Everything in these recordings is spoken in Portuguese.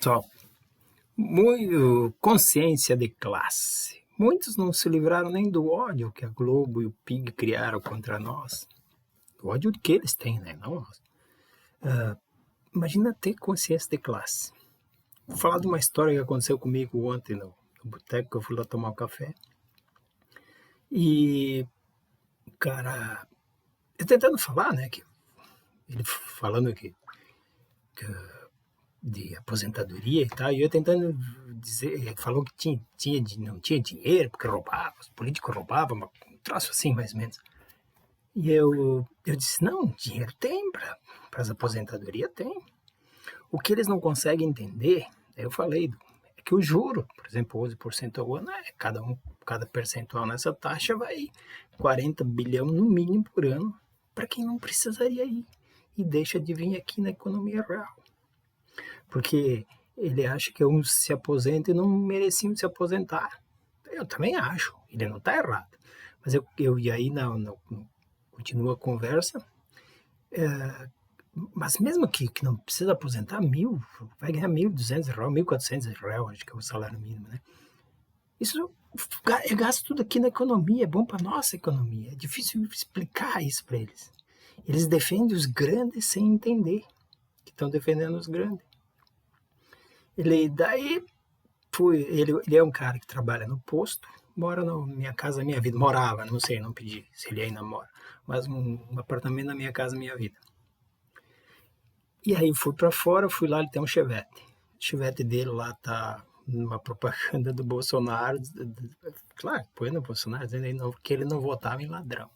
Só muito consciência de classe. Muitos não se livraram nem do ódio que a Globo e o Pig criaram contra nós. O ódio que eles têm, né? Não nós. Imagina ter consciência de classe. Vou falar de uma história que aconteceu comigo ontem no boteco, que eu fui lá tomar um café. E, cara, eu tentando falar, né? Que ele falando que de aposentadoria e tal, e eu tentando dizer, ele falou que não tinha dinheiro, porque roubava, os políticos roubavam, um troço assim, mais ou menos. E eu disse, não, dinheiro tem, para as aposentadorias tem. O que eles não conseguem entender, eu falei, é que o juro, por exemplo, 11% ao ano, cada percentual nessa taxa vai 40 bilhão no mínimo por ano, para quem não precisaria ir, e deixa de vir aqui na economia real. Porque ele acha que uns se aposentam e não mereciam se aposentar. Eu também acho, ele não está errado. Mas e aí não, continua a conversa. Mas mesmo que não precisa aposentar, vai ganhar R$1.200, R$1.400, acho que é o salário mínimo, né? Isso é gasto tudo aqui na economia, é bom para nossa economia. É difícil explicar isso para eles. Eles defendem os grandes sem entender que estão defendendo os grandes. Ele é um cara que trabalha no posto, mora na minha casa, minha vida. Morava, não sei, não pedi se ele ainda mora, mas um apartamento na minha casa, minha vida. E aí fui para fora, fui lá, ele tem um Chevette. O Chevette dele lá tá numa propaganda do Bolsonaro. Claro, põe no Bolsonaro, dizendo que ele não votava em ladrão.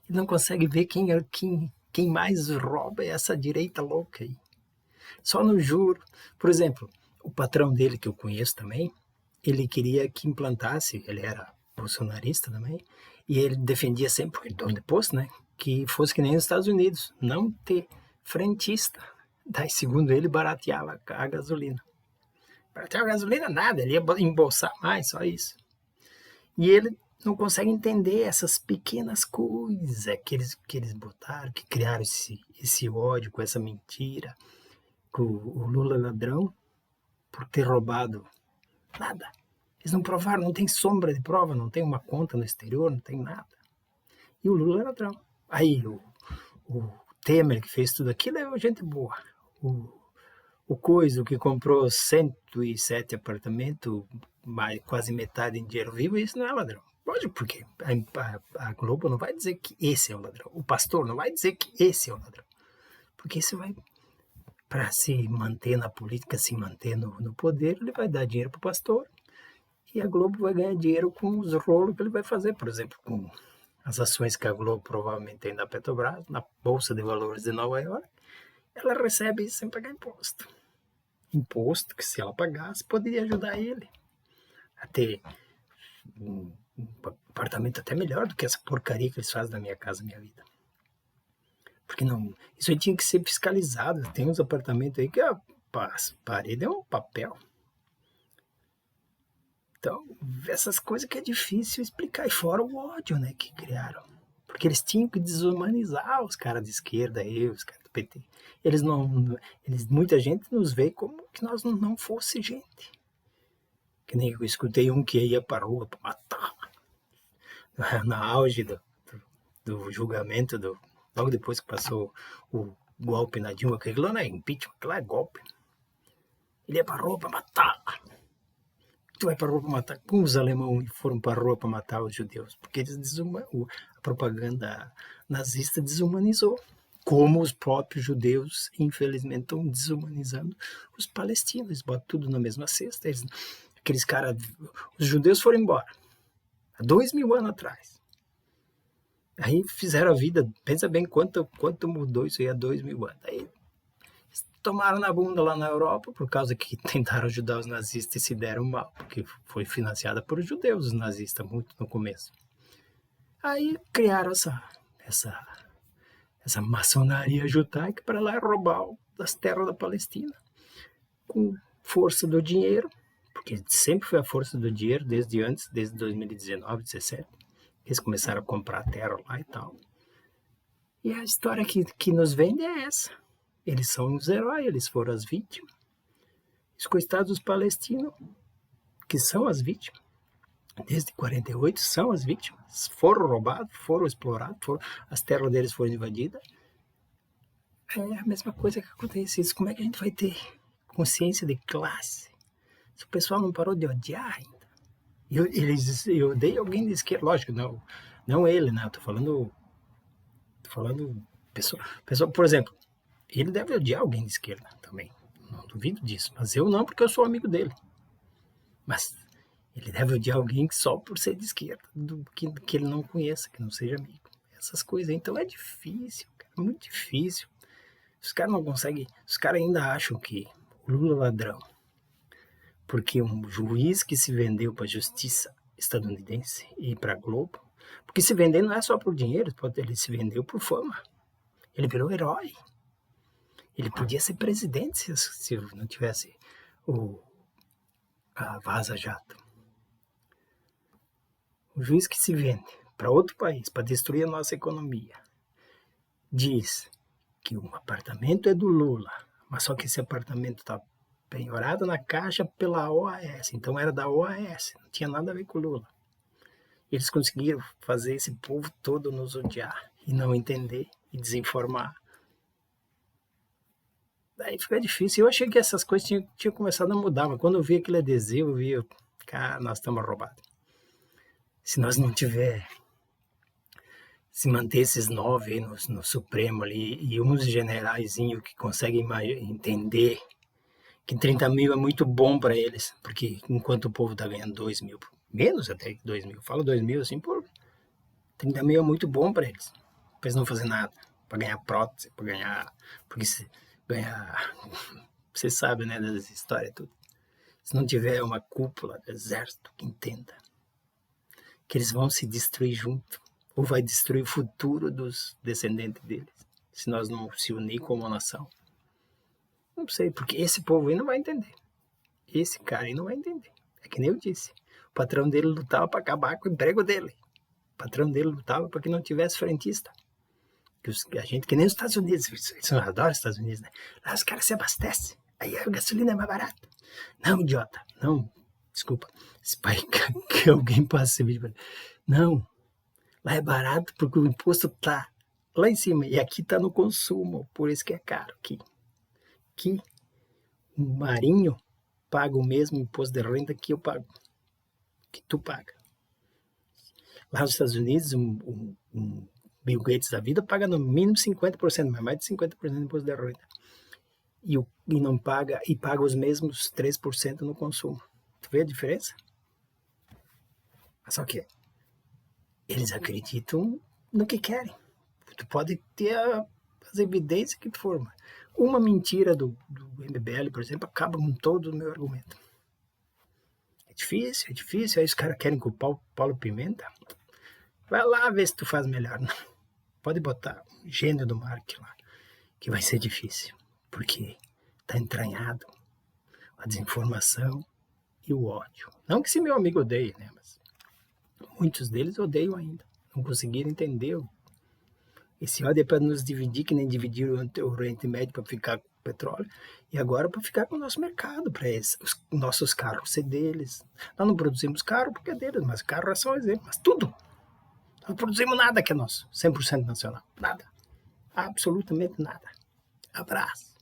Ele não consegue ver quem mais rouba é essa direita louca aí. Só no juro. Por exemplo, o patrão dele, que eu conheço também, ele queria que implantasse, ele era bolsonarista também, e ele defendia sempre, porque dono de posto, né, que fosse que nem nos Estados Unidos, não ter frentista. Daí, segundo ele, barateava a gasolina. Barateava a gasolina nada, ele ia embolsar mais, só isso. E ele não consegue entender essas pequenas coisas que eles botaram, que criaram esse ódio com essa mentira, com o Lula ladrão, por ter roubado nada. Eles não provaram, não tem sombra de prova, não tem uma conta no exterior, não tem nada. E o Lula é ladrão. Aí o Temer, que fez tudo aquilo, é gente boa. O Coiso, que comprou 107 apartamentos, quase metade em dinheiro vivo, isso não é ladrão. Lógico, porque a Globo não vai dizer que esse é o ladrão. O pastor não vai dizer que esse é o ladrão. Porque isso vai, para se manter na política, se manter no poder, ele vai dar dinheiro para o pastor e a Globo vai ganhar dinheiro com os rolos que ele vai fazer, por exemplo, com as ações que a Globo provavelmente tem da Petrobras, na Bolsa de Valores de Nova York, ela recebe isso sem pagar imposto. Imposto que, se ela pagasse, poderia ajudar ele a ter um apartamento até melhor do que essa porcaria que eles fazem da minha casa, minha vida. Porque não, isso aí tinha que ser fiscalizado. Tem uns apartamentos aí que a parede é um papel. Então, essas coisas que é difícil explicar. E fora o ódio, né, que criaram. Porque eles tinham que desumanizar os caras de esquerda, os caras do PT. Muita gente nos vê como que nós não fosse gente. Que nem eu escutei um que ia para a rua para matar. Na auge do julgamento, logo depois que passou o golpe na Dilma, aquilo lá não é impeachment, aquilo lá é golpe. Ele ia para a rua para matar. Tu vai para a rua para matar. Como os alemães foram para a rua para matar os judeus? Porque a propaganda nazista desumanizou. Como os próprios judeus, infelizmente, estão desumanizando os palestinos. Eles botam tudo na mesma cesta. Aqueles caras, os judeus foram embora. Há 2000 anos atrás. Aí fizeram a vida, pensa bem quanto mudou isso aí há 2000 anos. Aí tomaram na bunda lá na Europa, por causa que tentaram ajudar os nazistas e se deram mal, porque foi financiada por judeus, os nazistas, muito no começo. Aí criaram essa maçonaria judaica para lá roubar das terras da Palestina, com força do dinheiro, porque sempre foi a força do dinheiro, desde 2019, 2017. Eles começaram a comprar terra lá e tal. E a história que nos vende é essa. Eles são os heróis, eles foram as vítimas. Os coitados dos palestinos, que são as vítimas, desde 48 são as vítimas, foram roubados, foram explorados, as terras deles foram invadidas. É a mesma coisa que acontece isso. Como é que a gente vai ter consciência de classe se o pessoal não parou de odiar ainda? Eu odeio alguém de esquerda, lógico, não ele, né? Eu tô falando pessoa, por exemplo, ele deve odiar alguém de esquerda também, não duvido disso, mas eu não, porque eu sou amigo dele. Mas ele deve odiar alguém só por ser de esquerda, que ele não conheça, que não seja amigo. Essas coisas, então é difícil, cara, é muito difícil. Os caras não conseguem, os caras ainda acham que o Lula é ladrão, porque um juiz que se vendeu para a justiça estadunidense e para a Globo, porque se vender não é só por dinheiro, ele se vendeu por fama. Ele virou herói. Ele podia ser presidente se não tivesse a Vaza Jato. O juiz que se vende para outro país, para destruir a nossa economia, diz que um apartamento é do Lula, mas só que esse apartamento está penhorado na caixa pela OAS, então era da OAS, não tinha nada a ver com o Lula. Eles conseguiram fazer esse povo todo nos odiar e não entender e desinformar. Daí fica difícil. Eu achei que essas coisas tinham começado a mudar, mas quando eu vi aquele adesivo, eu vi, cara, nós estamos roubados. Se nós não tiver, se manter esses 9 aí no Supremo ali e uns generaizinhos que conseguem entender que 30 mil é muito bom para eles, porque enquanto o povo está ganhando 2 mil, menos até 2 mil, falo 2 mil assim, por 30 mil é muito bom para eles não fazer nada, para ganhar prótese, para ganhar, porque se ganhar, você sabe, né, das histórias tudo. Se não tiver uma cúpula do exército que entenda que eles vão se destruir junto, ou vai destruir o futuro dos descendentes deles, se nós não se unir como nação. Não sei, porque esse povo aí não vai entender. Esse cara aí não vai entender. É que nem eu disse. O patrão dele lutava para acabar com o emprego dele. O patrão dele lutava para que não tivesse frentista. A gente, que nem os Estados Unidos, eles adoram os Estados Unidos, né? Lá os caras se abastecem. Aí a gasolina é mais barata. Não, idiota. Não, desculpa. Espero que alguém passe esse vídeo. Não. Lá é barato porque o imposto tá lá em cima. E aqui tá no consumo. Por isso que é caro aqui. Aqui, o marinho paga o mesmo imposto de renda que eu pago. Que tu paga. Lá nos Estados Unidos, um Bill Gates da vida paga no mínimo 50%, mas mais de 50% de imposto de renda. E não paga, e paga os mesmos 3% no consumo. Tu vê a diferença? Mas só que eles acreditam no que querem. Tu pode ter as evidências que tu for. Uma mentira do MBL, por exemplo, acaba com todo o meu argumento. É difícil. Aí os caras querem culpar o Paulo Pimenta. Vai lá ver se tu faz melhor. Não. Pode botar um gênio do marketing lá, que vai ser difícil, porque tá entranhado a desinformação e o ódio. Não que esse meu amigo odeie, né? Mas muitos deles odeiam ainda. Não conseguiram entender. Esse ódio é para nos dividir, que nem dividiram o Oriente Médio para ficar com o petróleo, e agora para ficar com o nosso mercado, para os nossos carros ser deles. Nós não produzimos carro porque é deles, mas carro é só um exemplo. Mas tudo. Não produzimos nada que é nosso, 100% nacional. Nada. Absolutamente nada. Abraço.